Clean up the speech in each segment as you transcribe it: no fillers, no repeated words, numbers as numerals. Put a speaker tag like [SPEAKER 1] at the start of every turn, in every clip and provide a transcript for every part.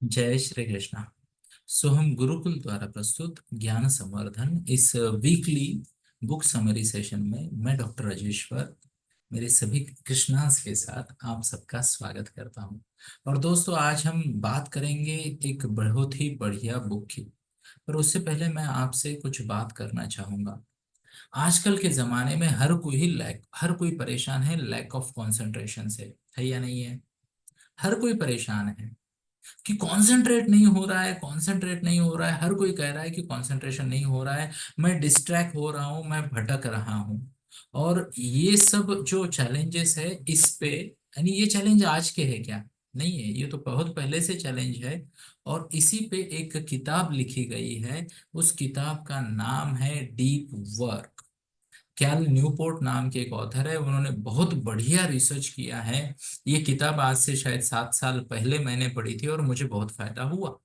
[SPEAKER 1] जय श्री कृष्णा। हम गुरुकुल द्वारा प्रस्तुत ज्ञान संवर्धन इस वीकली बुक समरी सेशन में मैं डॉक्टर राजेश्वर मेरे सभी कृष्णास के साथ आप सबका स्वागत करता हूं। और दोस्तों, आज हम बात करेंगे एक बहुत ही बढ़िया बुक की। पर उससे पहले मैं आपसे कुछ बात करना चाहूंगा। आजकल के जमाने में हर कोई परेशान है लैक ऑफ कंसंट्रेशन से। है या नहीं है? हर कोई परेशान है कि कंसंट्रेट नहीं हो रहा है, कंसंट्रेट नहीं हो रहा है। हर कोई कह रहा है कि कंसंट्रेशन नहीं हो रहा है, मैं डिस्ट्रैक्ट हो रहा हूं, मैं भटक रहा हूं। और ये सब जो चैलेंजेस है इस पे, यानी ये चैलेंज आज के है क्या? नहीं है, ये तो बहुत पहले से चैलेंज है। और इसी पे एक किताब लिखी गई है। उस किताब का नाम है डीप वर्क। कैल न्यूपोर्ट नाम के एक ऑथर है, उन्होंने बहुत बढ़िया रिसर्च किया है। ये किताब आज से शायद 7 साल पहले मैंने पढ़ी थी और मुझे बहुत फायदा हुआ।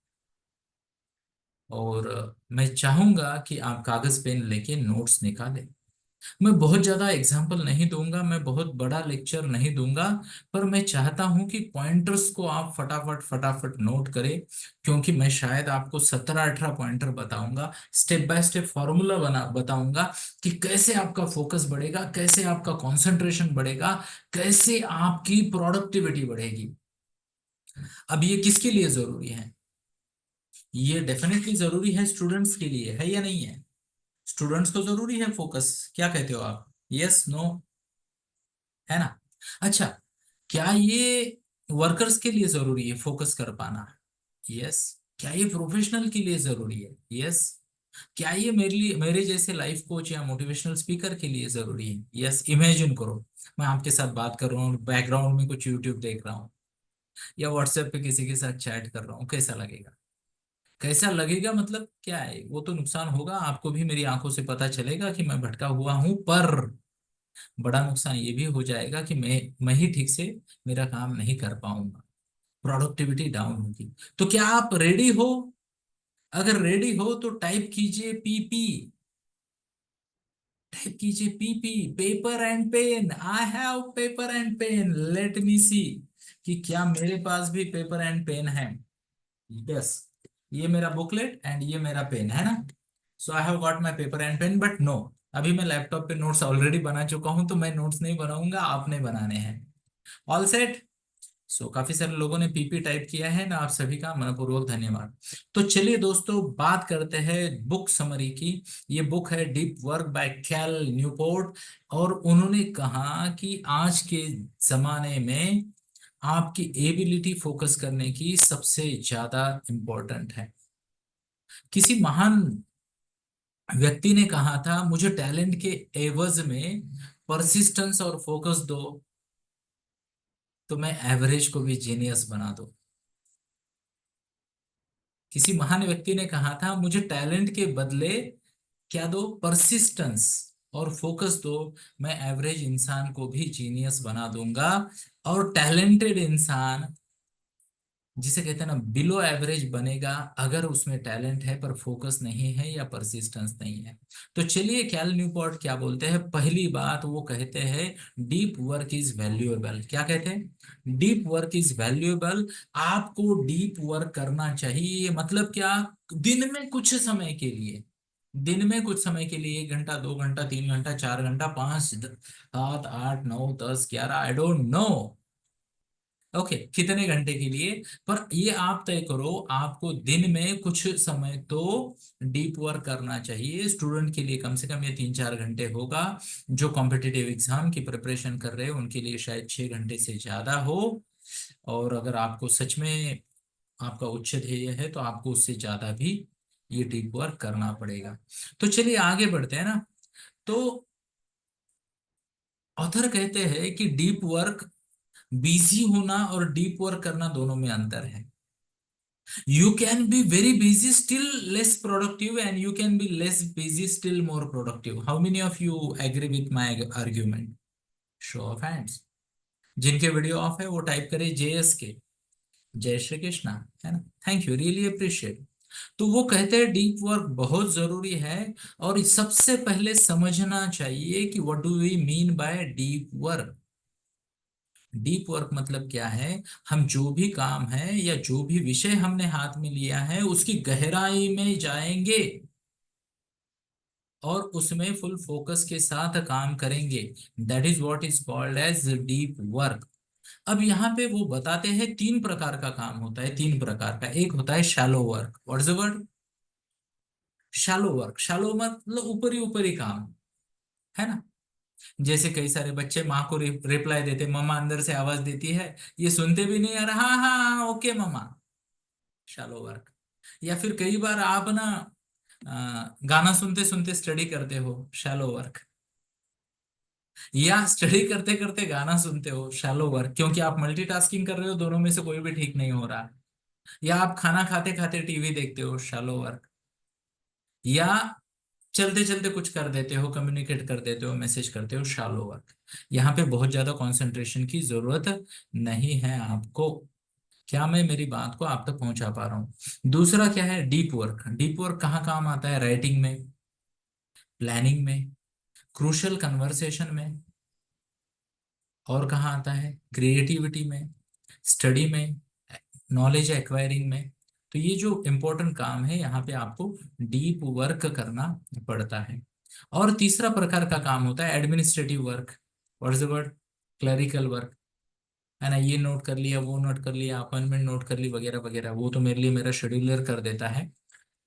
[SPEAKER 1] और मैं चाहूंगा कि आप कागज पेन लेके नोट्स निकालें। मैं बहुत ज्यादा एग्जाम्पल नहीं दूंगा, मैं बहुत बड़ा लेक्चर नहीं दूंगा। पर मैं चाहता हूं कि पॉइंटर्स को आप फटाफट फटाफट नोट करें। क्योंकि मैं शायद आपको 17-18 पॉइंटर बताऊंगा, स्टेप बाय स्टेप फॉर्मूला बना बताऊंगा कि कैसे आपका फोकस बढ़ेगा, कैसे आपका कंसंट्रेशन बढ़ेगा, कैसे आपकी प्रोडक्टिविटी बढ़ेगी। अब ये किसके लिए जरूरी है? ये डेफिनेटली जरूरी है, स्टूडेंट्स के लिए। है या नहीं है? स्टूडेंट्स को जरूरी है फोकस। क्या कहते हो आप? Yes, no? है ना? अच्छा, क्या ये वर्कर्स के लिए जरूरी है फोकस कर पाना? यस। क्या ये प्रोफेशनल के लिए जरूरी है? यस। क्या ये मेरे जैसे लाइफ कोच या मोटिवेशनल स्पीकर के लिए जरूरी है? यस। इमेजिन करो, मैं आपके साथ बात कर रहा हूँ, बैकग्राउंड में कुछ यूट्यूब देख रहा हूँ या व्हाट्सएप पे किसी के साथ चैट कर रहा हूँ। कैसा लगेगा? कैसा लगेगा मतलब क्या है? वो तो नुकसान होगा, आपको भी मेरी आंखों से पता चलेगा कि मैं भटका हुआ हूं। पर बड़ा नुकसान ये भी हो जाएगा कि मैं ही ठीक से मेरा काम नहीं कर पाऊंगा, प्रोडक्टिविटी डाउन होगी। तो क्या आप रेडी हो? अगर रेडी हो तो टाइप कीजिए पीपी। टाइप कीजिए PP, paper and pen. I have paper and pen, let me see कि क्या मेरे पास भी पेपर एंड पेन है। यस, ये मेरा बुकलेट एंड ये मेरा पेन है ना। So I have got my paper and pen, but no, अभी मैं लैपटॉप पे नोट्स ऑलरेडी बना चुका हूं, तो मैं नोट्स नहीं बनाऊंगा, आपने बनाने हैं। All set? सो काफी सारे लोगों ने पीपी टाइप किया है ना, आप सभी का मनपूर्वक धन्यवाद। तो चलिए दोस्तों, बात करते हैं बुक समरी की। ये बुक है deep work by Cal Newport. और उन्होंने कहा कि आज के जमाने में आपकी एबिलिटी फोकस करने की सबसे ज्यादा इंपॉर्टेंट है। किसी महान व्यक्ति ने कहा था, मुझे टैलेंट के एवज में परसिस्टेंस और फोकस दो, तो मैं एवरेज को भी जीनियस बना दूं। किसी महान व्यक्ति ने कहा था, मुझे टैलेंट के बदले क्या दो? परसिस्टेंस और फोकस दो, मैं एवरेज इंसान को भी जीनियस बना दूंगा। और टैलेंटेड इंसान, जिसे कहते हैं ना, बिलो एवरेज बनेगा अगर उसमें टैलेंट है पर फोकस नहीं है या परसिस्टेंस नहीं है। तो चलिए, कैल न्यूपोर्ट क्या बोलते हैं? पहली बात वो कहते हैं, डीप वर्क इज वैल्यूएबल। क्या कहते हैं? Deep work is valuable. आपको डीप वर्क करना चाहिए। मतलब क्या? दिन में कुछ समय के लिए, दिन में कुछ समय के लिए, 1 घंटा, 2 घंटा, 3 घंटा, 4 घंटा, 5, 7, 8, 9, 10, 11, आई डोंट नो। ओके, कितने घंटे के लिए? पर ये आप तय करो, आपको दिन में कुछ समय तो डीप वर्क करना चाहिए। स्टूडेंट के लिए कम से कम ये 3-4 घंटे होगा। जो कॉम्पिटिटिव एग्जाम की प्रिपरेशन कर रहे हैं उनके लिए शायद 6 घंटे से ज्यादा हो। और अगर आपको सच में आपका उच्च ध्येय है तो आपको उससे ज्यादा भी ये डीप वर्क करना पड़ेगा। तो चलिए आगे बढ़ते हैं ना। तो ऑथर कहते हैं कि डीप वर्क, बिजी होना और डीप वर्क करना दोनों में अंतर है। You can be very busy, still less productive, and you can be less busy, still more productive. How many of you agree with my argument? Show of hands. जिनके video of है वो type करें JS के। जय श्री कृष्णा। है ना? Thank you, really appreciate. तो वो कहते हैं डीप वर्क बहुत जरूरी है। और सबसे पहले समझना चाहिए कि what do we mean by deep work. Deep work मतलब क्या है? हम जो भी काम है या जो भी विषय हमने हाथ में लिया है उसकी गहराई में जाएंगे और उसमें फुल फोकस के साथ काम करेंगे। That is what is called as deep work. अब यहाँ पे वो बताते हैं तीन प्रकार का काम होता है, तीन प्रकार का। एक होता है shallow work. What is the word? Shallow work. Shallow मतलब ऊपरी ऊपरी काम, है ना? जैसे कई सारे बच्चे माँ को रिप्लाई देते, मम्मा अंदर से आवाज देती है, ये सुनते भी नहीं, यार हाँ हाँ हाँ ओके मम्मा। Shallow work. या फिर कई बार आप ना गाना सुनते सुनते स्टडी करते हो, शैलो वर्क। या स्टडी करते करते गाना सुनते हो, शैलो वर्क, क्योंकि आप मल्टीटास्किंग कर रहे हो, दोनों में से कोई भी ठीक नहीं हो रहा। या आप खाना खाते खाते टीवी देखते हो, शैलो वर्क। या चलते चलते कुछ कर देते हो, कम्युनिकेट कर देते हो, मैसेज करते हो, शैलो वर्क। यहाँ पे बहुत ज्यादा कंसंट्रेशन की जरूरत नहीं है आपको। क्या मैं मेरी बात को आप तक पहुंचा पा रहा हूँ? दूसरा क्या है? Deep work. डीप वर्क कहाँ काम आता है? राइटिंग में, प्लानिंग में, क्रूशल कन्वर्सेशन में। और कहाँ आता है? क्रिएटिविटी में, स्टडी में, नॉलेज एक्वायरिंग में। तो ये जो इम्पोर्टेंट काम है यहाँ पे आपको डीप वर्क करना पड़ता है। और तीसरा प्रकार का काम होता है administrative work. What's the word? Clerical work. है ना? ये नोट कर लिया, वो नोट कर लिया, अपॉइंटमेंट नोट कर ली, वगैरह वगैरह। वो तो मेरे लिए मेरा शेड्यूलर कर देता है,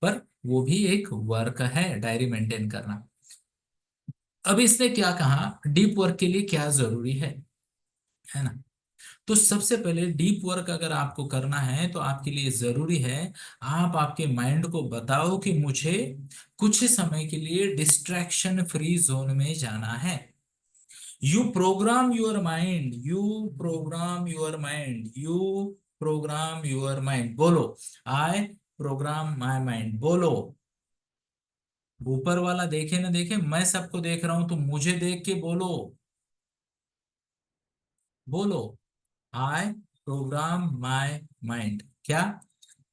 [SPEAKER 1] पर वो भी एक वर्क है, डायरी मेंटेन करना। अब इसने क्या कहा, डीप वर्क के लिए क्या जरूरी है ना? तो सबसे पहले डीप वर्क अगर आपको करना है तो आपके लिए जरूरी है, आप आपके माइंड को बताओ कि मुझे कुछ समय के लिए डिस्ट्रैक्शन फ्री जोन में जाना है। You program your mind, you program your mind, you program your mind. बोलो, आई प्रोग्राम माई माइंड। बोलो। ऊपर वाला देखे ना देखे, मैं सबको देख रहा हूं, तो मुझे देख के बोलो। बोलो, आई प्रोग्राम माई माइंड। क्या?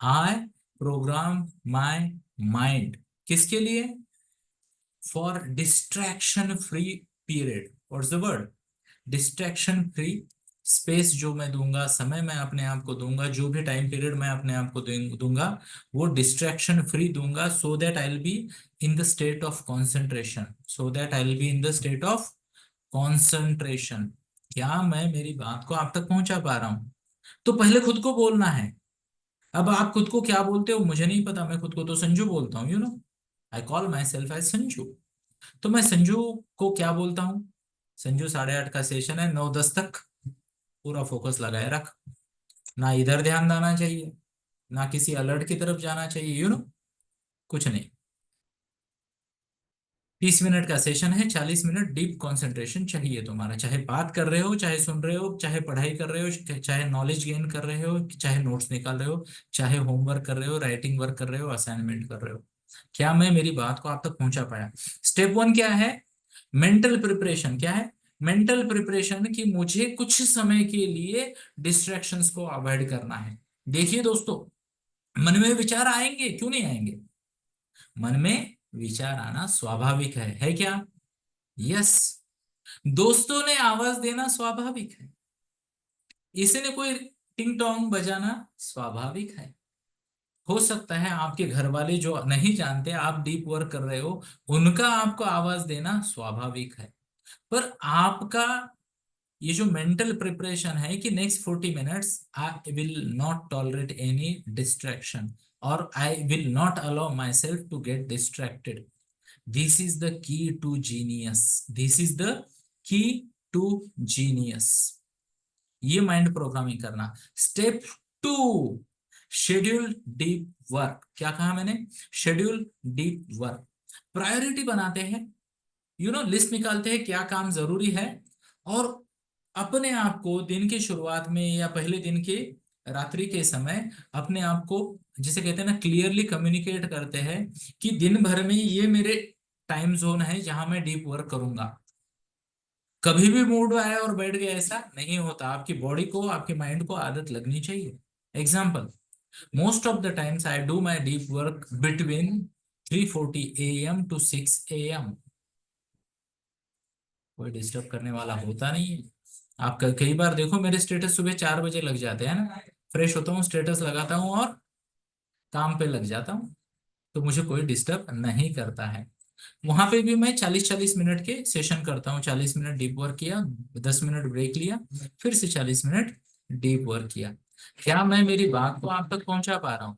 [SPEAKER 1] I program my mind. किसके लिए? For distraction free period. What's the word? Distraction free space जो मैं दूंगा, समय मैं अपने आप को दूंगा, जो भी टाइम पीरियड मैं अपने आप को दूंगा, वो डिस्ट्रैक्शन फ्री दूंगा, so that I will be in the state of concentration. So that I will be in the state of concentration. क्या मैं मेरी बात को आप तक पहुंचा पा रहा हूं? तो पहले खुद को बोलना है। अब आप खुद को क्या बोलते हो मुझे नहीं पता, मैं खुद को तो संजू बोलता हूँ, I call myself as Sanju. तो मैं संजू को क्या बोलता हूँ? संजू 8:30 का सेशन है, 9:10 तक पूरा फोकस लगाए रख। ना इधर ध्यान देना चाहिए, ना किसी अलर्ट की तरफ जाना चाहिए, कुछ नहीं। 30 मिनट का सेशन है, 40 मिनट डीप कंसंट्रेशन चाहिए तुम्हारा। चाहे बात कर रहे हो, चाहे सुन रहे हो, चाहे पढ़ाई कर रहे हो, चाहे नॉलेज गेन कर रहे हो, चाहे नोट्स निकाल रहे हो, चाहे होमवर्क कर रहे हो, राइटिंग वर्क कर रहे हो, असाइनमेंट कर रहे हो। क्या मैं मेरी बात को आप तक पहुंचा पाया? स्टेप वन क्या है? Mental preparation. क्या है? मेंटल प्रिपरेशन कि मुझे कुछ समय के लिए डिस्ट्रैक्शंस को अवॉइड करना है। देखिए दोस्तों, मन में विचार आएंगे, क्यों नहीं आएंगे? मन में विचार आना स्वाभाविक है क्या? यस। दोस्तों ने आवाज देना स्वाभाविक है। किसी ने कोई टिंग टोंग बजाना स्वाभाविक है। हो सकता है आपके घर वाले जो नहीं जानते आप डीप वर्क कर रहे हो, उनका आपको आवाज देना स्वाभाविक है। पर आपका ये जो मेंटल प्रिपरेशन है कि next 40 minutes I will not tolerate any distraction, और I will not allow myself to get distracted. This is the key to genius. This is the key to genius. ये mind programming करना। Step two, schedule deep work. क्या कहा मैंने? Schedule deep work. Priority बनाते हैं, list निकालते हैं क्या काम जरूरी है, और अपने आप को दिन की शुरुआत में या पहले दिन के रात्रि के समय अपने आप को, जिसे कहते हैं ना, क्लियरली कम्युनिकेट करते हैं कि दिन भर में ये मेरे टाइम जोन है जहां मैं डीप वर्क करूंगा। कभी भी मूड आया और बैठ गया, ऐसा नहीं होता। आपकी बॉडी को, आपके माइंड को आदत लगनी चाहिए। Example, most of the times I do my deep work between 3:40 AM to 6 AM। कोई डिस्टर्ब करने वाला होता नहीं है। आप कई बार देखो मेरे स्टेटस सुबह 4 बजे लग जाते हैं ना, फ्रेश होता हूँ, स्टेटस लगाता हूँ और काम पे लग जाता हूँ, तो मुझे कोई डिस्टर्ब नहीं करता है। वहां पे भी मैं 40-40 मिनट के सेशन करता हूँ, 40 मिनट डीप वर्क किया, 10 मिनट ब्रेक लिया, फिर से 40 मिनट डीप वर्क किया। क्या मैं मेरी बात को आप तक पहुंचा पा रहा हूँ?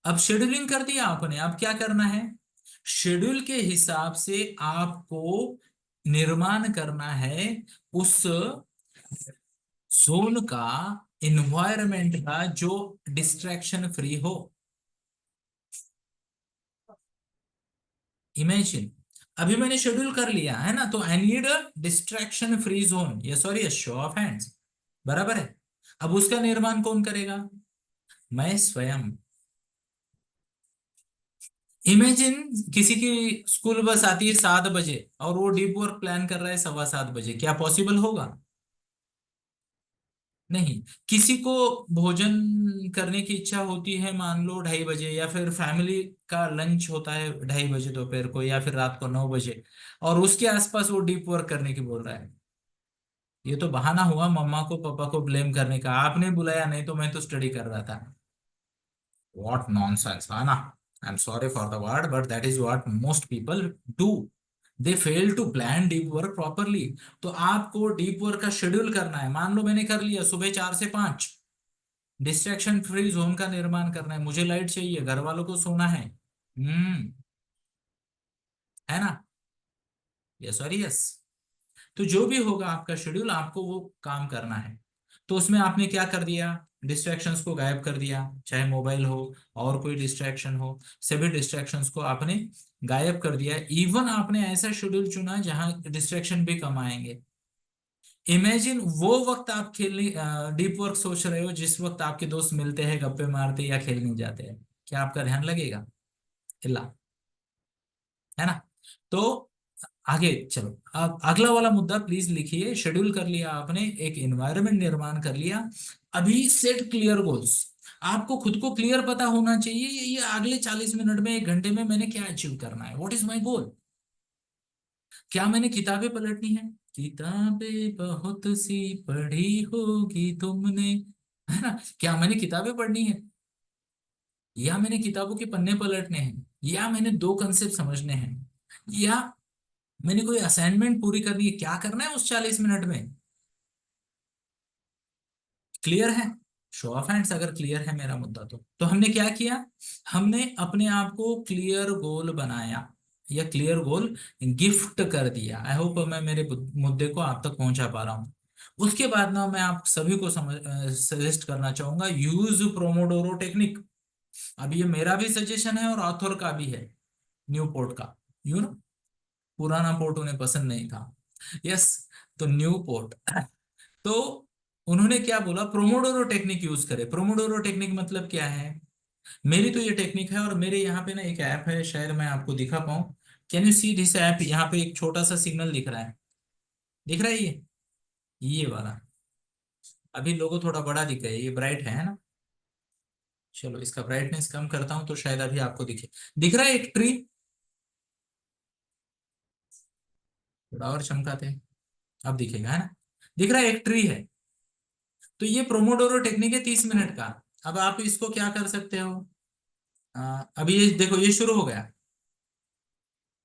[SPEAKER 1] अब शेड्यूलिंग कर दिया आपने, अब क्या करना है? शेड्यूल के हिसाब से आपको निर्माण करना है उस जोन का, इन्वायरमेंट का, जो डिस्ट्रैक्शन फ्री हो। इमेजिन, अभी मैंने शेड्यूल कर लिया है ना, तो I need a distraction free zone, ये सॉरी शो ऑफ हैंड्स, बराबर है। अब उसका निर्माण कौन करेगा? मैं स्वयं। इमेजिन, किसी की स्कूल बस आती है 7 बजे और वो डीप वर्क प्लान कर रहा है 7:15 बजे, क्या पॉसिबल होगा? नहीं। किसी को भोजन करने की इच्छा होती है मान लो 2:30 बजे, या फिर फैमिली का लंच होता है 2:30 बजे दोपहर को, या फिर रात को 9 बजे, और उसके आसपास वो डीप वर्क करने की बोल रहा है। ये तो बहाना हुआ मम्मा को पापा को ब्लेम करने का, आपने बुलाया नहीं तो मैं तो स्टडी कर रहा था। व्हाट नॉनसेंस है ना। I am sorry for the word, but that is what most people do. They fail to plan deep work properly. तो आपको डीप वर्क का शेड्यूल करना है, मान लो मैंने कर लिया सुबह 4 से 5, डिस्ट्रैक्शन फ्री जोन का निर्माण करना है, मुझे लाइट चाहिए, घर वालों को सोना है। है ना? यस और यस। तो जो भी होगा आपका शेड्यूल, आपको वो काम करना है। तो उसमें आपने क्या कर दिया? डिस्ट्रैक्शंस को गायब कर दिया, चाहे मोबाइल हो और कोई डिस्ट्रैक्शन हो, सभी डिस्ट्रैक्शंस को आपने गायब कर दिया। इवन आपने ऐसा शेड्यूल चुना जहां डिस्ट्रैक्शन भी कम आएंगे। इमेजिन वो वक्त आप खेलने डीप वर्क सोच रहे हो जिस वक्त आपके दोस्त मिलते हैं, गप्पे मारते या खेलने जाते हैं, क्या आपका ध्यान लगेगा? इल्ला। है ना? तो आगे चलो, अब अगला वाला मुद्दा प्लीज लिखिए। शेड्यूल कर लिया आपने, एक एनवायरनमेंट निर्माण कर लिया। अभी सेट क्लियर गोल्स। आपको खुद को क्लियर पता होना चाहिए, ये अगले 40 मिनट में, 1 घंटे में मैंने क्या अचीव करना है, व्हाट इज माई गोल। क्या मैंने किताबें पलटनी है? किताबें बहुत सी पढ़ी होगी तुमने, है ना? क्या मैंने किताबें पढ़नी है, या मैंने किताबों के पन्ने पलटने हैं, या मैंने दो कंसेप्ट समझने हैं, या मैंने कोई असाइनमेंट पूरी करनी है, क्या करना है उस 40 मिनट में? क्लियर है? शो ऑफ हैंड्स अगर क्लियर है मेरा मुद्दा। तो हमने क्या किया? हमने अपने आप को क्लियर गोल बनाया, या क्लियर गोल गिफ्ट कर दिया। आई होप मैं मेरे मुद्दे को आप तक पहुंचा पा रहा हूं। उसके बाद ना मैं आप सभी को समझ सजेस्ट करना चाहूंगा, यूज प्रोमोडोरो टेक्निक। अब ये मेरा भी सजेशन है और ऑथर का भी है, न्यू पोर्ट का। यू नो, पुराना पोर्ट उन्हें पसंद नहीं था। यस। तो न्यू पोर्ट। तो उन्होंने क्या बोला, प्रोमोडोरो टेक्निक यूज करे। प्रोमोडोरो टेक्निक मतलब क्या है? मेरी तो ये टेक्निक है, और मेरे यहाँ पे ना एक ऐप है, शायद मैं आपको दिखा पाऊँ। Can you see this app? यहाँ पे एक छोटा सा सिग्नल दिख रहा है, दिख रहा है ये वाला। अभी लोगो थोड़ा बड़ा दिख रहा है, ये ब्राइट है ना? चलो इसका ब्राइटनेस कम करता हूँ तो शायद अभी आपको दिखे। दिख रहा है एक ट्री, थोड़ा और चमकाते हैं, अब दिखेगा, है ना? दिख रहा है एक ट्री है। तो ये प्रोमोडोरो टेक्निक है 30 मिनट का। अब आप इसको क्या कर सकते हो? अभी ये देखो, ये शुरू हो गया,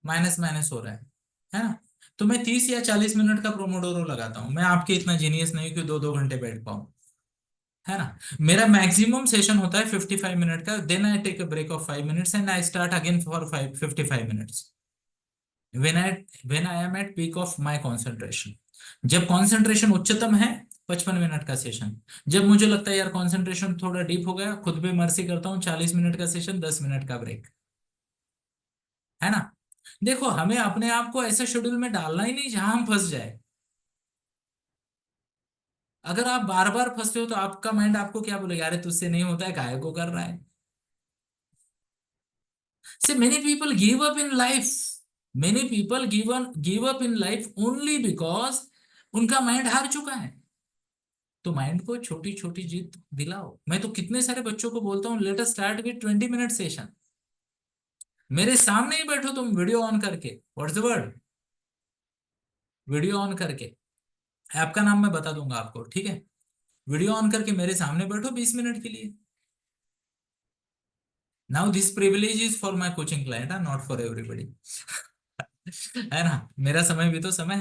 [SPEAKER 1] माइनस माइनस हो रहा है ना? तो मैं 30 या 40 मिनट का प्रोमोडोरो लगाता हूँ। मैं आपके इतना जीनियस नहीं कि 2-2 घंटे बैठ पाऊँ, है ना? मेरा मैक्सिमम सेशन होता है 55 मिनट का, then I take a break of 5 minutes and I start again for 55 minutes. When I when I am at peak of my concentration. जब कंसंट्रेशन उच्चतम है, 55 मिनट का सेशन। जब मुझे लगता है यार कंसंट्रेशन थोड़ा डीप हो गया, खुद पे मर्सी करता हूँ, 40 मिनट का सेशन, 10 मिनट का ब्रेक। है ना? देखो, हमें अपने आप को ऐसे शेड्यूल में डालना ही नहीं जहां हम फंस जाए। अगर आप बार बार फंसते हो तो आपका माइंड आपको क्या बोलेगा, अरे तुझसे नहीं होता है, काहे को कर रहा है। से many people give up in life. Many people give up in life only because उनका माइंड हार चुका है। तो माइंड को छोटी छोटी जीत दिलाओ। मैं तो कितने सारे बच्चों को बोलता हूँ, let us start with 20 minute session. मेरे सामने ही बैठो तुम वीडियो ऑन करके, what's the word, video on करके, ऐप का नाम मैं बता दूंगा आपको, ठीक है। वीडियो ऑन करके मेरे सामने बैठो 20 मिनट के लिए। Now this privilege is for my coaching client, not for everybody. है ना, मेरा समय भी तो समय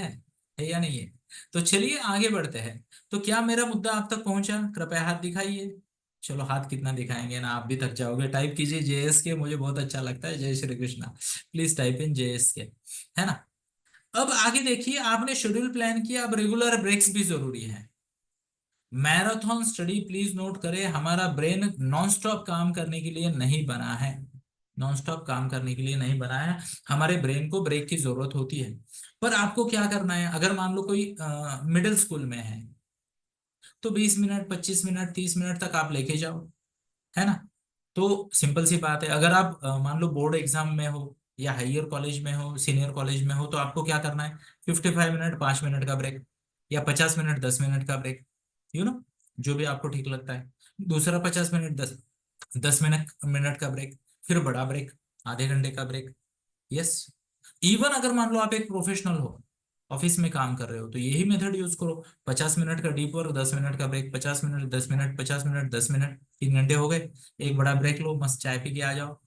[SPEAKER 1] है या नहीं है। तो चलिए आगे बढ़ते हैं। तो क्या मेरा मुद्दा आप तक पहुंचा? कृपया हाथ दिखाइए। चलो हाथ कितना दिखाएंगे ना, आप भी थक जाओगे। टाइप कीजिए जेएस के, मुझे बहुत अच्छा लगता है, जय Shri Krishna. Please type in JS के, है ना। अब आगे देखिए, आपने शेड्यूल प्लान किया, अब रेगुलर ब्रेक्स भी जरूरी है। मैराथन स्टडी प्लीज नोट करें, हमारा ब्रेन नॉन स्टॉप काम करने के लिए नहीं बना है। नॉन स्टॉप काम करने के लिए नहीं बना है। हमारे ब्रेन को ब्रेक की जरूरत होती है। पर आपको क्या करना है, अगर मान लो कोई मिडिल स्कूल में है, तो 20 मिनट 25 मिनट 30 मिनट तक आप लेके जाओ, है ना। तो सिंपल सी बात है, अगर आप मान लो बोर्ड एग्जाम में हो, या हायर कॉलेज में हो, सीनियर कॉलेज में हो, तो आपको क्या करना है, 55 मिनट 5 मिनट का ब्रेक, या 50 मिनट 10 मिनट का ब्रेक, जो भी आपको ठीक लगता है। दूसरा 50 मिनट 10 10 मिनट मिनट का ब्रेक, फिर बड़ा ब्रेक, आधे घंटे का ब्रेक। यस। इवन अगर मान लो आप एक प्रोफेशनल हो, ऑफिस में काम कर रहे हो, तो यही मेथड यूज करो। 50 मिनट का डीप वर्क, 10 मिनट का break, 50 minute 10 minute 50 minute 10 minute, 3 घंटे हो गए। एक बड़ा ब्रेक लो, मस्त चाय पी के आ जाओ,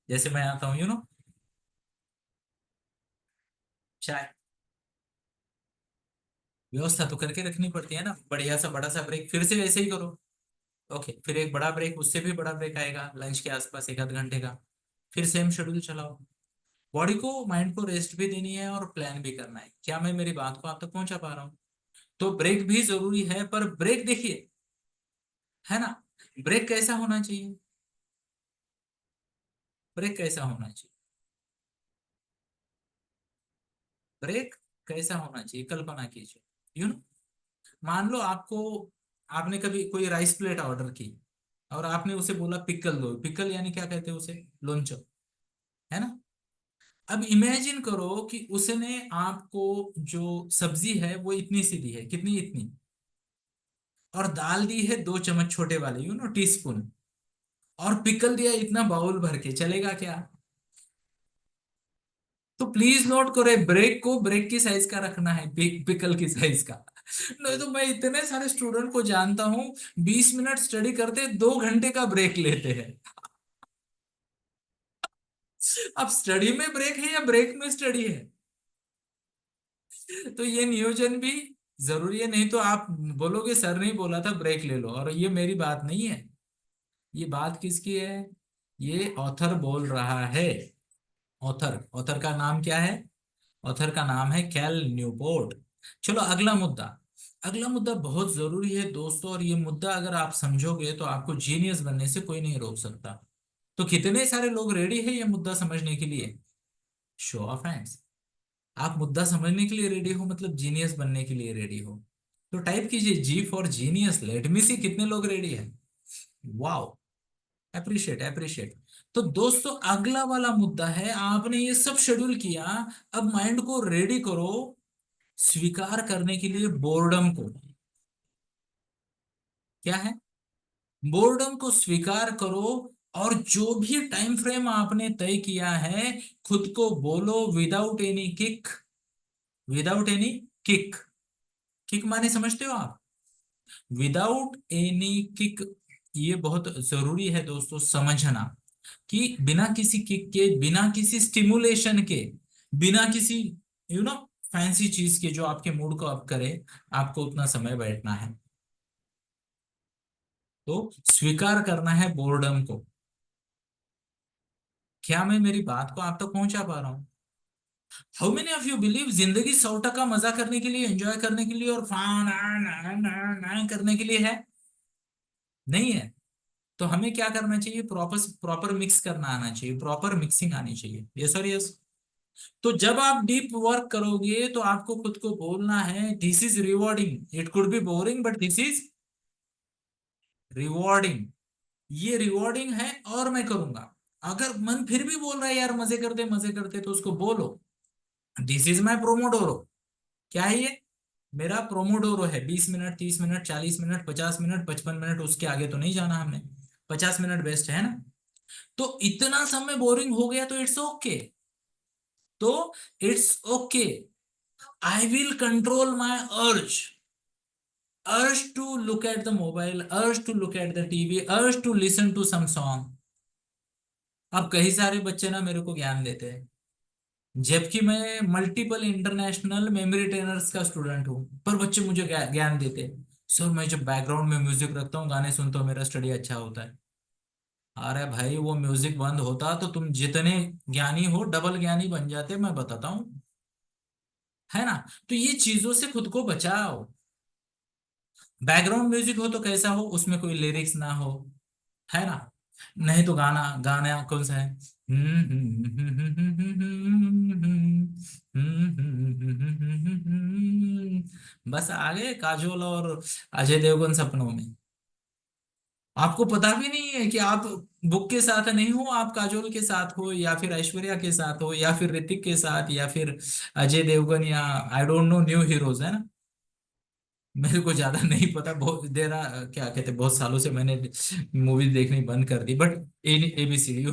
[SPEAKER 1] जैसे मैं आता हूँ, चाय। व्यवस्था तो करके रखनी पड़ती है ना, बढ़िया सा बड़ा सा ब्रेक, फिर से वैसे ही करो। ओके, फिर एक बड़ा ब्रेक, उससे भी बड़ा ब्रेक आएगा लंच के आसपास, एक आध घंटे का। फिर सेम शेड्यूल चलाओ। बॉडी को माइंड को रेस्ट भी देनी है और प्लान भी करना है। क्या मैं मेरी बात को आप तक पहुंचा पा रहा हूँ? तो ब्रेक भी जरूरी है, पर ब्रेक देखिए, है ना, ब्रेक कैसा होना चाहिए? ब्रेक कैसा होना चाहिए? ब्रेक कैसा होना चाहिए, कल्पना कीजिए। मान लो आपको, आपने कभी कोई राइस प्लेट ऑर्डर की, और आपने उसे बोला पिकल दो। पिकल यानी क्या कहते हैं उसे, लोंचो, है ना। अब इमेजिन करो कि उसने आपको जो सब्जी है वो इतनी सी दी है, कितनी, इतनी, और दाल दी है 2 चम्मच छोटे वाले, टी स्पून, और पिकल दिया इतना बाउल भर के, चलेगा क्या? तो प्लीज नोट करो, ब्रेक को ब्रेक की साइज का रखना है, पिकल की साइज का। नहीं तो मैं इतने सारे स्टूडेंट को जानता हूं, 20 मिनट स्टडी करते 2 घंटे का ब्रेक लेते हैं। अब स्टडी में ब्रेक है या ब्रेक में स्टडी है? तो ये नियोजन भी जरूरी है, नहीं तो आप बोलोगे सर नहीं बोला था ब्रेक ले लो, और ये मेरी बात नहीं है। ये बात किसकी है? ये ऑथर बोल रहा है। ऑथर, ऑथर का नाम क्या है? ऑथर का नाम है कैल न्यूपोर्ट। चलो अगला मुद्दा। अगला मुद्दा बहुत जरूरी है दोस्तों, और ये मुद्दा अगर आप समझोगे तो आपको जीनियस बनने से कोई नहीं रोक सकता। तो कितने सारे लोग रेडी है ये मुद्दा समझने के लिए? Show off hands. आप मुद्दा समझने के लिए रेडी हो, मतलब जीनियस बनने के लिए रेडी हो। तो टाइप कीजिए जी फॉर जीनियस, लेट मी सी कितने लोग रेडी है। Wow, appreciate appreciate. तो दोस्तों अगला वाला मुद्दा है, आपने ये सब शेड्यूल किया, अब माइंड को रेडी करो स्वीकार करने के लिए बोर्डम को। क्या है? बोर्डम को स्वीकार करो, और जो भी टाइम फ्रेम आपने तय किया है, खुद को बोलो without any kick, without any kick. Kick माने समझते हो आप? Without any kick. ये बहुत जरूरी है दोस्तों समझना, कि बिना किसी किक के, बिना किसी स्टिमुलेशन के, बिना किसी यू नो फैंसी चीज के जो आपके मूड को अप करे, आपको उतना समय बैठना है। तो स्वीकार करना है बोर्डम को। क्या मैं मेरी बात को आप तक पहुंचा पा रहा हूं? How many of you believe जिंदगी 100% मजा करने के लिए, एंजॉय करने के लिए, और फान करने के लिए है? नहीं है। तो हमें क्या करना चाहिए, प्रॉपर प्रॉपर मिक्स करना आना चाहिए, प्रॉपर मिक्सिंग आनी चाहिए। यस और यस। तो जब आप डीप वर्क करोगे, तो आपको खुद को बोलना है this is rewarding, it could be boring but this is rewarding. ये रिवॉर्डिंग है और मैं करूंगा। अगर मन फिर भी बोल रहा है यार मजे करते, तो उसको बोलो दिस इज माई प्रोमोडोरो। क्या है ये? मेरा प्रोमोडोरो है। 20 minute 30 minute 40 minute 50 minute 55 minute, उसके आगे तो नहीं जाना हमने। 50 मिनट बेस्ट है ना। तो इतना समय बोरिंग हो गया तो इट्स ओके। तो it's okay. I will control my urge to look at the mobile, urge to look at the TV, urge to listen to some song. अब कई सारे बच्चे ना मेरे को ज्ञान देते हैं, जबकि मैं मल्टीपल इंटरनेशनल मेमोरी ट्रेनर्स का स्टूडेंट हूँ, पर बच्चे मुझे ज्ञान देते हैं। सर मैं जब बैकग्राउंड में म्यूजिक रखता हूँ, गाने सुनता हूँ, मेरा स्टडी अच्छा होता है। अरे भाई, वो म्यूजिक बंद होता तो तुम जितने ज्ञानी हो डबल ज्ञानी बन जाते, मैं बताता हूँ। है ना? तो ये चीजों से खुद को बचाओ। बैकग्राउंड म्यूजिक हो तो कैसा हो, उसमें कोई लिरिक्स ना हो, है ना? नहीं तो गाना, गाना कौन सा है? बस आ गए काजोल और अजय देवगन सपनों में। आपको पता भी नहीं है कि आप बुक के साथ नहीं हो, आप काजोल के साथ हो, या फिर ऐश्वर्या के साथ हो, या फिर ऋतिक के साथ, या फिर अजय देवगन, या I don't know new heroes, है ना? मेरे को ज्यादा नहीं पता, बहुत देर क्या कहते हैं, बहुत सालों से मैंने मूवी देखनी बंद कर दी, बट एबीसीडी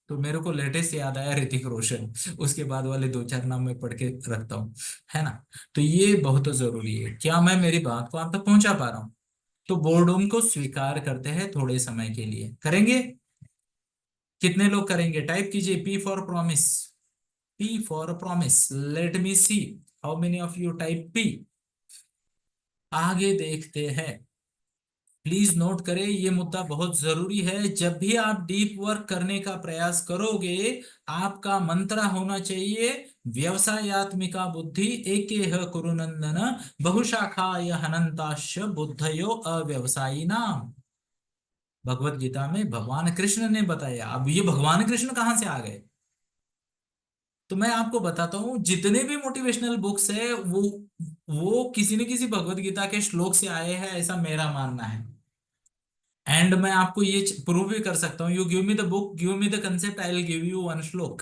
[SPEAKER 1] तो मेरे को लेटेस्ट याद आया ऋतिक रोशन। उसके बाद वाले दो चार नाम मैं पढ़ के रखता हूँ, है ना? तो ये बहुत जरूरी है। क्या मैं मेरी बात को आप तक पहुंचा पा रहा हूँ? तो बोर्डम को स्वीकार करते हैं थोड़े समय के लिए, करेंगे? कितने लोग करेंगे? टाइप कीजिए, P for promise. P for promise, late me see how many of you type P. आगे देखते हैं। प्लीज नोट करें, ये मुद्दा बहुत जरूरी है। जब भी आप डीप वर्क करने का प्रयास करोगे, आपका मंत्र होना चाहिए, व्यवसायत्मिका बुद्धि एकेह कुरुनंदन, बहुशाखाय हनंताश्च बुद्धयो अव्यवसायी नाम। भगवत गीता में भगवान कृष्ण ने बताया। अब ये भगवान कृष्ण कहाँ से आ गए? तो मैं आपको बताता हूँ, जितने भी मोटिवेशनल बुक्स है, वो किसी न किसी भगवत गीता के श्लोक से आए हैं, ऐसा मेरा मानना है। एंड मैं आपको ये प्रूव भी कर सकता हूँ। You give me the book, give me the concept, I will give you one श्लोक।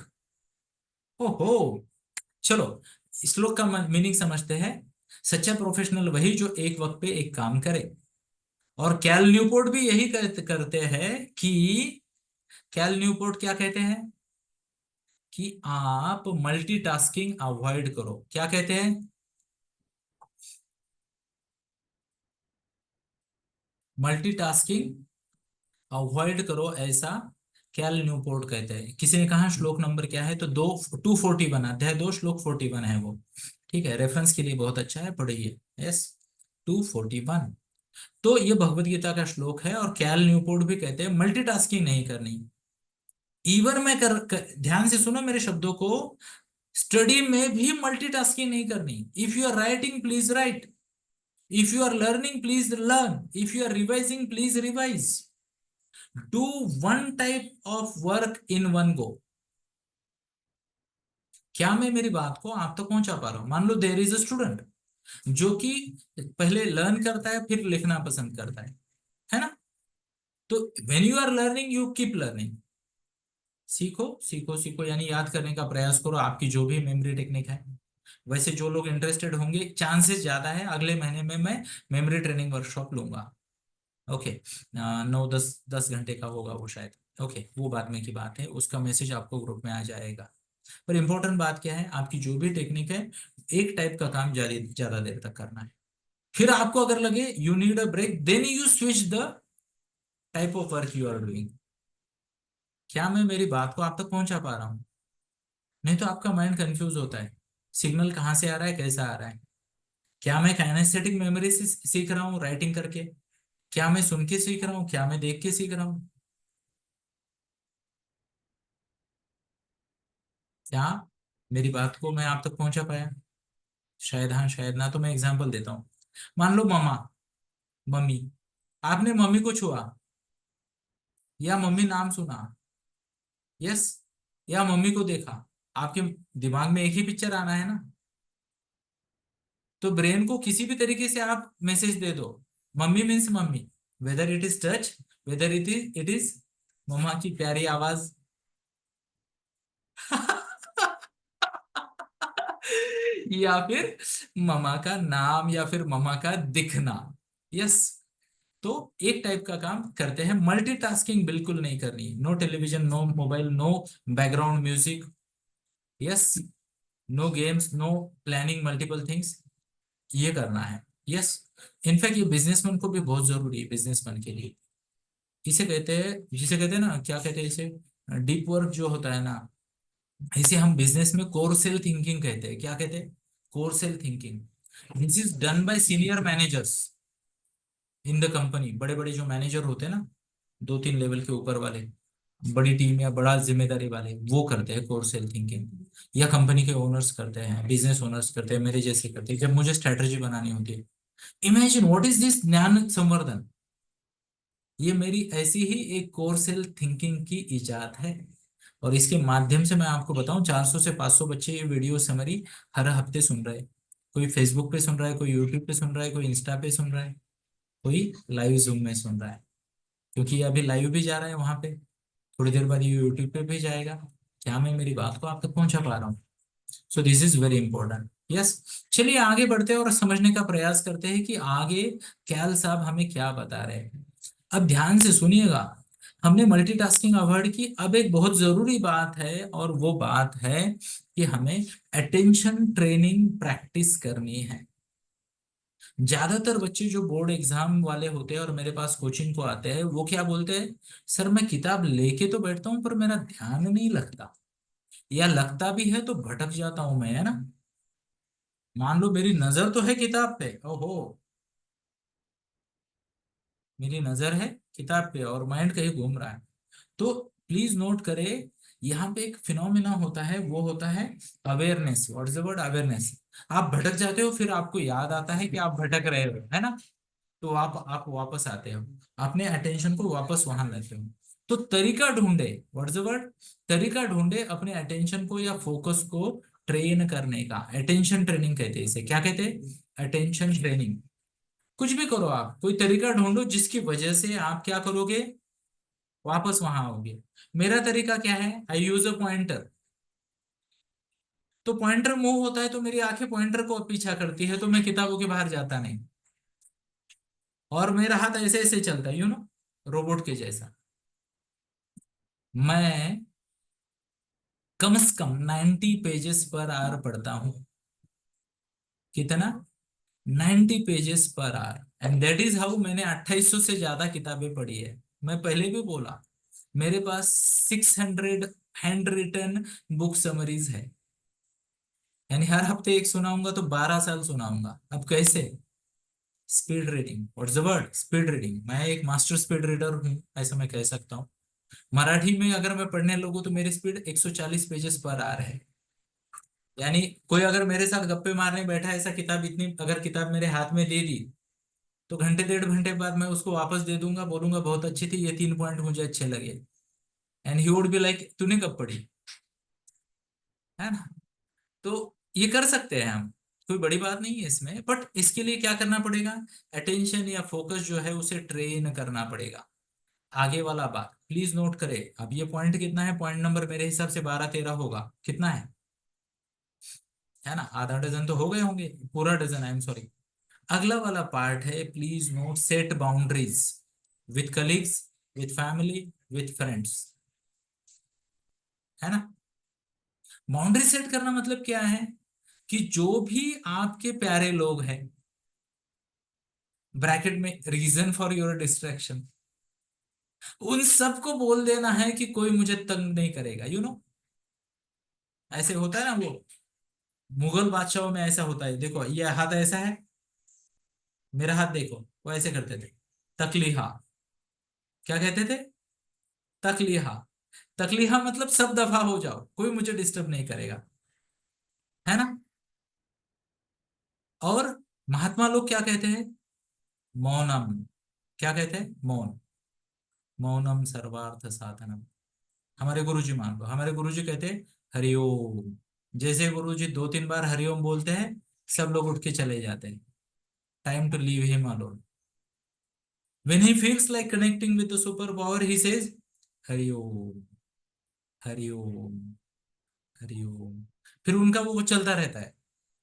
[SPEAKER 1] ओहो, चलो श्लोक का मीनिंग समझते हैं। सच्चा प्रोफेशनल वही जो एक वक्त पे एक काम करे। और कैल न्यूपोर्ट भी यही करते हैं कि, कैल न्यूपोर्ट क्या कहते हैं? कि आप मल्टीटास्किंग अवॉइड करो। क्या कहते हैं? मल्टीटास्किंग अवॉइड करो, ऐसा कैल न्यूपोर्ट कहते हैं। किसी ने कहा श्लोक नंबर क्या है, तो 241 अध्याय 2 श्लोक 41 है वो। ठीक है, रेफरेंस के लिए बहुत अच्छा है, पढ़िए। यस, 241। तो ये भगवत गीता का श्लोक है, और कैल न्यूपोर्ट भी कहते हैं मल्टीटास्किंग नहीं करनी। इवन मैं ध्यान से सुनो मेरे शब्दों को, स्टडी में भी मल्टीटास्किंग नहीं करनी। If you are writing, please write. If you are learning, please learn. If you are revising, please revise. Do one type of work in one go. क्या मैं मेरी बात को आप तक पहुंचा पा रहा हूं? मान लो देर इज अ स्टूडेंट जो कि पहले लर्न करता है, फिर लिखना पसंद करता है ना? तो when you are learning, you keep learning. सीखो सीखो सीखो, यानी याद करने का प्रयास करो, आपकी जो भी मेमोरी टेक्निक है। वैसे जो लोग इंटरेस्टेड होंगे, चांसेस ज्यादा है अगले महीने में मैं मेमोरी ट्रेनिंग वर्कशॉप लूंगा। ओके, 9-10 घंटे का होगा वो शायद। ओके, वो बाद में की बात है, उसका मैसेज आपको ग्रुप में आ जाएगा। पर इंपॉर्टेंट बात क्या है, आपकी जो भी टेक्निक है, एक टाइप का काम जारी ज्यादा देर तक करना है। फिर आपको अगर लगे you need a break, then you switch the type of work you are doing. क्या मैं मेरी बात को आप तक पहुंचा पा रहा हूँ? नहीं तो आपका माइंड कंफ्यूज होता है, सिग्नल कहाँ से आ रहा है, कैसा आ रहा है। क्या मैं काइनेस्थेटिक मेमोरी से सीख रहा हूँ राइटिंग करके? क्या मैं सुन के सीख रहा हूँ? क्या मैं देख के सीख रहा हूँ? क्या मेरी बात को मैं आप तक पहुंचा पाया? शायद हाँ, शायद ना। तो मैं एग्जांपल देता हूँ। मान लो मामा, मम्मी, आपने मम्मी को छुआ, या मम्मी नाम सुना, यस, या मम्मी को देखा, आपके दिमाग में एक ही पिक्चर आना है ना? तो ब्रेन को किसी भी तरीके से आप मैसेज दे दो, mummy means mummy, whether it is touch, whether it is mamma की प्यारी आवाज, या फिर मम्मा का नाम, या फिर मम्मा का दिखना। यस। तो एक टाइप का काम करते हैं, मल्टीटास्किंग बिल्कुल नहीं करनी। No television, no mobile, no background music. Yes, no games, no planning multiple things, ये करना है। यस, इनफैक्ट ये बिजनेसमैन को भी बहुत जरूरी है, बिजनेसमैन के लिए। इसे कहते हैं, जिसे कहते हैं ना, क्या कहते हैं इसे, डीप वर्क जो होता है ना, इसे हम बिजनेस में कोर सेल थिंकिंग कहते हैं। क्या कहते हैं? Core cell thinking. This is done by senior managers in the company. बड़े बड़े जो मैनेजर होते हैं ना, 2-3 लेवल के ऊपर वाले, बड़ी टीम या बड़ा जिम्मेदारी वाले, वो करते हैं कोर सेल थिंकिंग। या कंपनी के ओनर्स करते हैं, बिजनेस ओनर्स करते हैं, मेरे जैसे करते हैं, जब मुझे स्ट्रेटजी बनानी होती है। इमेजिन व्हाट इज दिस ज्ञान संवर्धन। ये मेरी ऐसी ही एक कोर सेल थिंकिंग की इजाद है। और इसके माध्यम से मैं आपको बताऊं, 400 से 500 बच्चे ये वीडियो समरी हर हफ्ते सुन रहे हैं। कोई फेसबुक पे सुन रहा है, कोई यूट्यूब पे सुन रहा है, कोई इंस्टा पे सुन रहा है, कोई लाइव जूम में सुन रहा है। क्योंकि ये अभी लाइव भी जा रहा है वहां पे, थोड़ी देर बाद ये यूट्यूब पे भी जाएगा। क्या मैं मेरी बात को आप तक पहुंचा पा रहा हूँ? So this is very important. Yes, चलिए आगे बढ़ते हैं और समझने का प्रयास करते हैं कि आगे कैल साहब हमें क्या बता रहे हैं। अब ध्यान से सुनिएगा। हमने मल्टीटास्किंग अवॉइड की, अब एक बहुत जरूरी बात है, और वो बात है कि हमें अटेंशन ट्रेनिंग प्रैक्टिस करनी है। ज्यादातर बच्चे जो बोर्ड एग्जाम वाले होते हैं और मेरे पास कोचिंग को आते हैं, वो क्या बोलते हैं, सर मैं किताब लेके तो बैठता हूँ पर मेरा ध्यान नहीं लगता, या लगता भी है तो भटक जाता हूं मैं, है ना। मान लो मेरी नजर तो है किताब पे, ओहो, मेरी नजर है किताब पे और माइंड कहीं घूम रहा है। तो प्लीज नोट करें, यहाँ पे एक फिनोमिना होता है, वो होता है awareness. What is the word? Awareness. आप भटक जाते हो, फिर आपको याद आता है कि आप भटक रहे हो, है ना। तो आप वापस आते हो, अपने अटेंशन को वापस वहां लाते हो। तो तरीका ढूंढे, व्हाट इज द वर्ड, तरीका ढूंढे अपने अटेंशन को या फोकस को ट्रेन करने का। अटेंशन ट्रेनिंग कहते हैं इसे। क्या कहते हैं? Attention training. कुछ भी करो, आप कोई तरीका ढूंढो जिसकी वजह से आप क्या करोगे, वापस वहां आओगे। मेरा तरीका क्या है? आई यूज अ पॉइंटर। तो पॉइंटर मूव होता है तो मेरी आंखें पॉइंटर को पीछा करती है, तो मैं किताबों के बाहर जाता नहीं, और मेरा हाथ ऐसे ऐसे चलता है, रोबोट के जैसा। मैं कम से कम 90 पेजेस पर आवर पढ़ता हूँ। कितना? 90 pages per hour, and that is how मैंने 2800 से ज्यादा किताबें पढ़ी है। मैं पहले भी बोला, मेरे पास 600 हैंड रिटन बुक समरीज है। यानी हर हफ्ते एक सुनाऊंगा तो 12 साल सुनाऊंगा। अब कैसे? Speed reading. What's the word? Speed reading. मैं एक मास्टर स्पीड रीडर हूँ, ऐसा मैं कह सकता हूँ। मराठी में अगर मैं पढ़ने लगूँ तो मेरी स्पीड 140 पेजेस पर आ रहा है। यानी कोई अगर मेरे साथ गप्पे मारने बैठा है, ऐसा किताब, इतनी अगर किताब मेरे हाथ में दे दी, तो घंटे 1.5 घंटे बाद मैं उसको वापस दे दूंगा, बोलूंगा बहुत अच्छी थी, ये 3 पॉइंट मुझे अच्छे लगे। And he would be like, तूने कब पढ़ी, है ना। तो ये कर सकते हैं हम, कोई बड़ी बात नहीं है इसमें, बट इसके लिए क्या करना पड़ेगा, अटेंशन या फोकस जो है उसे ट्रेन करना पड़ेगा। आगे वाला बात प्लीज नोट करें। अब ये पॉइंट कितना है? पॉइंट नंबर मेरे हिसाब से 12-13 होगा, कितना है ना, आधा डजन तो हो गए होंगे, पूरा डजन, आई एम सॉरी। अगला वाला पार्ट है, please note, set boundaries with colleagues, with family, with friends, है ना। बाउंड्री सेट करना मतलब क्या है, कि जो भी आपके प्यारे लोग हैं, ब्रैकेट में रीजन फॉर योर डिस्ट्रैक्शन, उन सबको बोल देना है कि कोई मुझे तंग नहीं करेगा, ऐसे होता है ना वो, मुगल बादशाहों में ऐसा होता है। देखो ये हाथ ऐसा है, मेरा हाथ देखो, वो ऐसे करते थे, तकलीहा। क्या कहते थे? तकलीहा। तकलीहा मतलब सब दफा हो जाओ, कोई मुझे डिस्टर्ब नहीं करेगा, है ना। और महात्मा लोग क्या कहते हैं? मौनम। क्या कहते हैं? मौन। मौनम सर्वार्थ साधनम। हमारे गुरुजी मान लो, हमारे गुरुजी कहते हैं हरिओम। जैसे गुरुजी 2-3 बार हरिओम बोलते हैं, सब लोग उठ के चले जाते हैं। Time to leave him alone. When he feels like connecting with the superpower, he says, Hariom, Hariom, Hariom. फिर उनका वो चलता रहता है।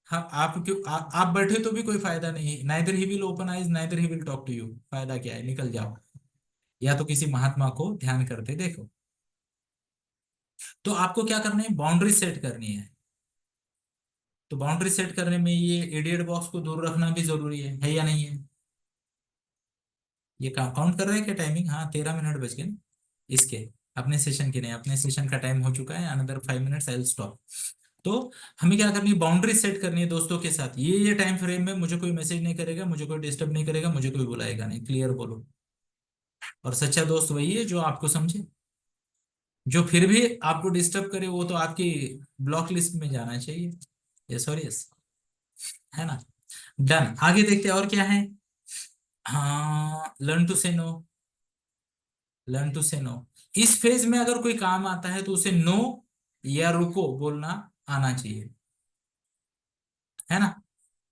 [SPEAKER 1] हाँ, आप क्यों आप बैठे तो भी कोई फायदा नहीं है। Neither he will open eyes, neither he will talk to you. फायदा क्या है, निकल जाओ। या तो किसी महात्मा को ध्यान करते देखो। तो आपको क्या करना है, बाउंड्री सेट करनी है। तो बाउंड्री सेट करने में ये इडियट बॉक्स को दूर रखना भी जरूरी है या नहीं है? ये काउंट कर रहे हैं क्या टाइमिंग? हाँ, 13 मिनट बच गए ना इसके। अपने सेशन के नहीं, अपने सेशन का टाइम हो चुका है, another 5 minutes I will stop. तो हमें क्या करनी है, बाउंड्री सेट करनी है दोस्तों के साथ, ये टाइम फ्रेम में मुझे कोई मैसेज नहीं करेगा, मुझे कोई डिस्टर्ब नहीं करेगा, मुझे कोई बुलाएगा नहीं, क्लियर बोलो। और सच्चा दोस्त वही है जो आपको समझे। जो फिर भी आपको डिस्टर्ब करे वो तो आपकी ब्लॉक लिस्ट में जाना चाहिए। यस और यस, है ना? डन, आगे देखते हैं और क्या है। हाँ, लर्न टू से नो। लर्न टू से नो। इस फेज में अगर कोई काम आता है तो उसे नो या रुको बोलना आना चाहिए, है ना?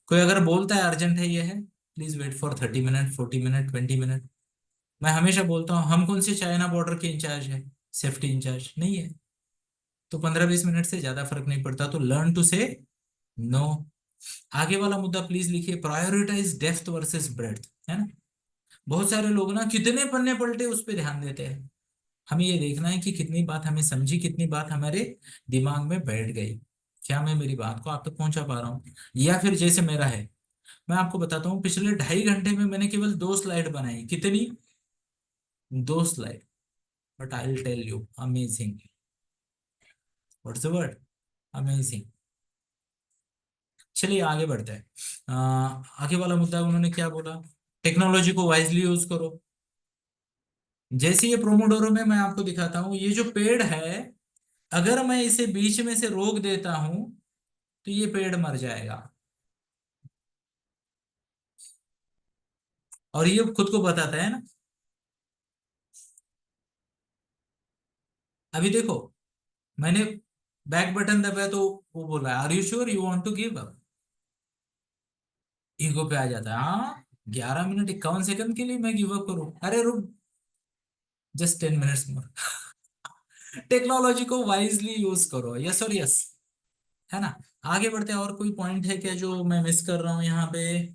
[SPEAKER 1] कोई अगर बोलता है अर्जेंट है, ये है, please wait for 30 minute, 40 minute, 20 minute. मैं हमेशा बोलता हूँ, हम कौन से चाइना बॉर्डर के इंचार्ज है? सेफ्टी इंचार्ज नहीं है। तो 15-20 मिनट से ज्यादा फर्क नहीं पड़ता, तो लर्न टू से नो। आगे वाला मुद्दा प्लीज लिखिए, प्रायोरिटाइज डेप्थ वर्सेस ब्रेड्थ, है ना? बहुत सारे लोग ना कितने पन्ने पलटे उस पर ध्यान देते हैं। हमें ये देखना है कि कितनी बात हमें समझी, कितनी बात हमारे दिमाग में बैठ गई, क्या मैं मेरी बात को आप तक पहुंचा पा रहा हूँ। या फिर जैसे मेरा है, मैं आपको बताता हूँ, पिछले 2.5 घंटे में मैंने केवल 2 स्लाइड बनाई। कितनी? 2 slide. But I will tell you, amazing. What's the word? Amazing. चलिए आगे बढ़ते हैं। आगे वाला मुद्दा उन्होंने क्या बोला, टेक्नोलॉजी को वाइजली यूज करो। जैसे ये प्रोमोडोरो में मैं आपको दिखाता हूँ, ये जो पेड़ है, अगर मैं इसे बीच में से रोक देता हूं तो ये पेड़ मर जाएगा। और ये खुद को बताता है ना। अभी देखो, मैंने बैक बटन दबाया तो वो बोला are you sure you want to give up. Ego पे आ जाता है, हाँ 11 मिनट 51 सेकंड के लिए मैं गिव अप करूं? अरे रुक, जस्ट 10 मिनट्स मोर। टेक्नोलॉजी को वाइजली यूज करो, यस और यस, है ना? आगे बढ़ते हैं, और कोई पॉइंट है क्या जो मैं मिस कर रहा हूं यहाँ पे?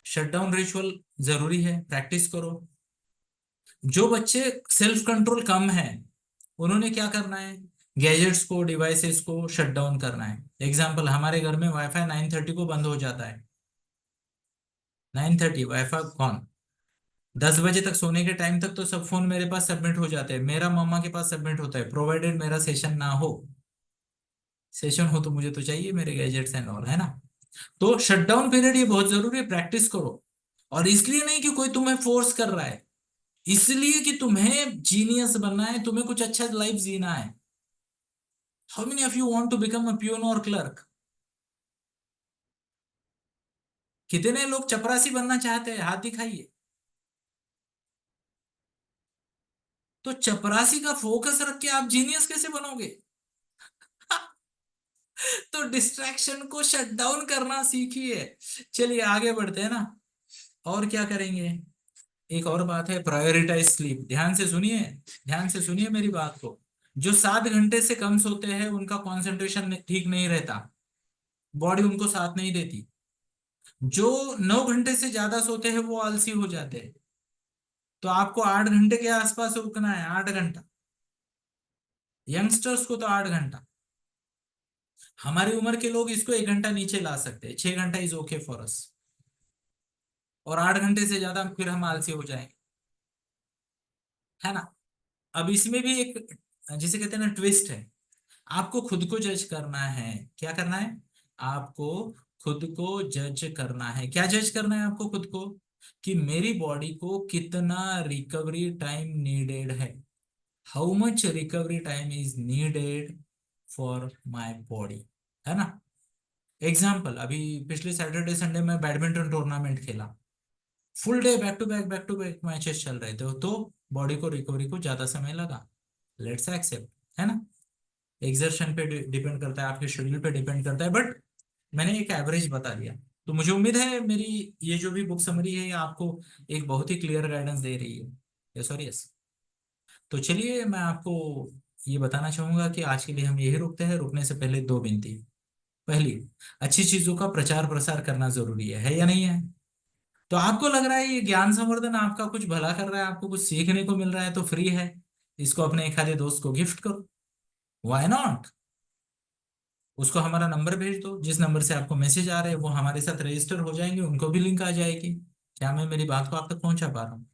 [SPEAKER 1] शटडाउन रिचुअल जरूरी है, प्रैक्टिस करो। जो बच्चे सेल्फ कंट्रोल कम है, उन्होंने क्या करना है, गैजेट्स को, डिवाइसेस को शट डाउन करना है। एग्जाम्पल, हमारे घर में वाईफाई 9:30 को बंद हो जाता है। 9:30 वाईफाई कौन, 10 बजे तक सोने के टाइम तक तो सब फोन मेरे पास सबमिट हो जाते हैं, मेरा मम्मा के पास सबमिट होता है, प्रोवाइडेड मेरा सेशन ना हो। सेशन हो तो मुझे तो चाहिए मेरे गैजेट्स एंड ऑल, है ना? तो शटडाउन पीरियड ये बहुत जरूरी है, प्रैक्टिस करो। और इसलिए नहीं कि कोई तुम्हें फोर्स कर रहा है, इसलिए कि तुम्हें जीनियस बनना है, तुम्हें कुछ अच्छा लाइफ जीना है। How many of you want to become a peon और क्लर्क? कितने लोग चपरासी बनना चाहते हैं, हाथ दिखाइए। तो चपरासी का फोकस रख के आप जीनियस कैसे बनोगे? तो डिस्ट्रैक्शन को शट डाउन करना सीखिए। चलिए आगे बढ़ते हैं ना, और क्या करेंगे। एक और बात है, प्रायोरिटाइज स्लीप। ध्यान से सुनिए, ध्यान से सुनिए मेरी बात को। जो 7 घंटे से कम सोते हैं उनका कंसंट्रेशन ठीक नहीं रहता, बॉडी उनको साथ नहीं देती। जो 9 घंटे से ज्यादा सोते हैं वो आलसी हो जाते हैं। तो आपको 8 घंटे के आसपास रुकना है, 8 घंटा। यंगस्टर्स को तो 8 घंटा। हमारी उम्र के लोग इसको 1 घंटा नीचे ला सकते हैं, 6 घंटा इज ओके फॉर अस। और 8 घंटे से ज्यादा फिर हम आलसी हो जाएंगे, है ना? अब इसमें भी एक, जिसे कहते हैं ना, ट्विस्ट है। आपको खुद को जज करना है। क्या करना है? आपको खुद को जज करना है। क्या जज करना है आपको खुद को? कि मेरी बॉडी को कितना रिकवरी टाइम नीडेड है। How much recovery time is needed for my body, है ना? एग्जाम्पल, अभी पिछले सैटरडे संडे में बैडमिंटन टूर्नामेंट खेला, full day back to back matches चल रहे थे, तो बॉडी को रिकवरी को ज्यादा समय लगा। लेट्स एक्सेप्ट, है ना? एग्जर्शन पे डिपेंड करता है, आपके शेड्यूल पे डिपेंड करता है, बट मैंने एक एवरेज बता दिया। तो मुझे उम्मीद है मेरी ये जो भी बुक समरी है ये आपको एक बहुत ही क्लियर गाइडेंस दे रही है। यस और यस। तो चलिए मैं आपको ये बताना चाहूंगा कि आज के लिए हम यही रुकते हैं। रुकने से पहले दो विनती। पहली, अच्छी चीजों का प्रचार प्रसार करना जरूरी है या नहीं है? तो आपको लग रहा है ये ज्ञान संवर्धन आपका कुछ भला कर रहा है, आपको कुछ सीखने को मिल रहा है, तो फ्री है, इसको अपने एक आधे दोस्त को गिफ्ट करो। Why not. उसको हमारा नंबर भेज दो, जिस नंबर से आपको मैसेज आ रहे हैं वो हमारे साथ रजिस्टर हो जाएंगे, उनको भी लिंक आ जाएगी। क्या मैं मेरी बात को आप तक पहुंचा पा रहा हूँ?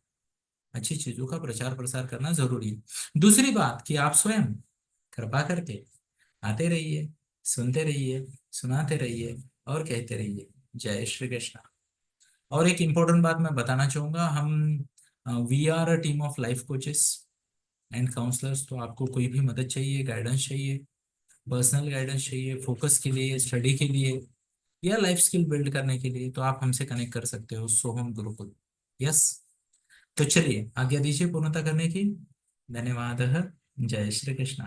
[SPEAKER 1] अच्छी चीजों का प्रचार प्रसार करना जरूरी है। दूसरी बात कि आप स्वयं कृपा करके आते रहिए, सुनते रहिए, सुनाते रहिए और कहते रहिए जय श्री कृष्ण। और एक इम्पोर्टेंट बात मैं बताना चाहूंगा, हम we are a team of life coaches and counsellors. तो आपको कोई भी मदद चाहिए, गाइडेंस चाहिए, पर्सनल गाइडेंस चाहिए, फोकस के लिए, स्टडी के लिए, या लाइफ स्किल बिल्ड करने के लिए, तो आप हमसे कनेक्ट कर सकते हो सोहम गुरुकुल। यस। तो चलिए आज्ञा दीजिए पूर्णता करने की। धन्यवाद। जय श्री कृष्ण।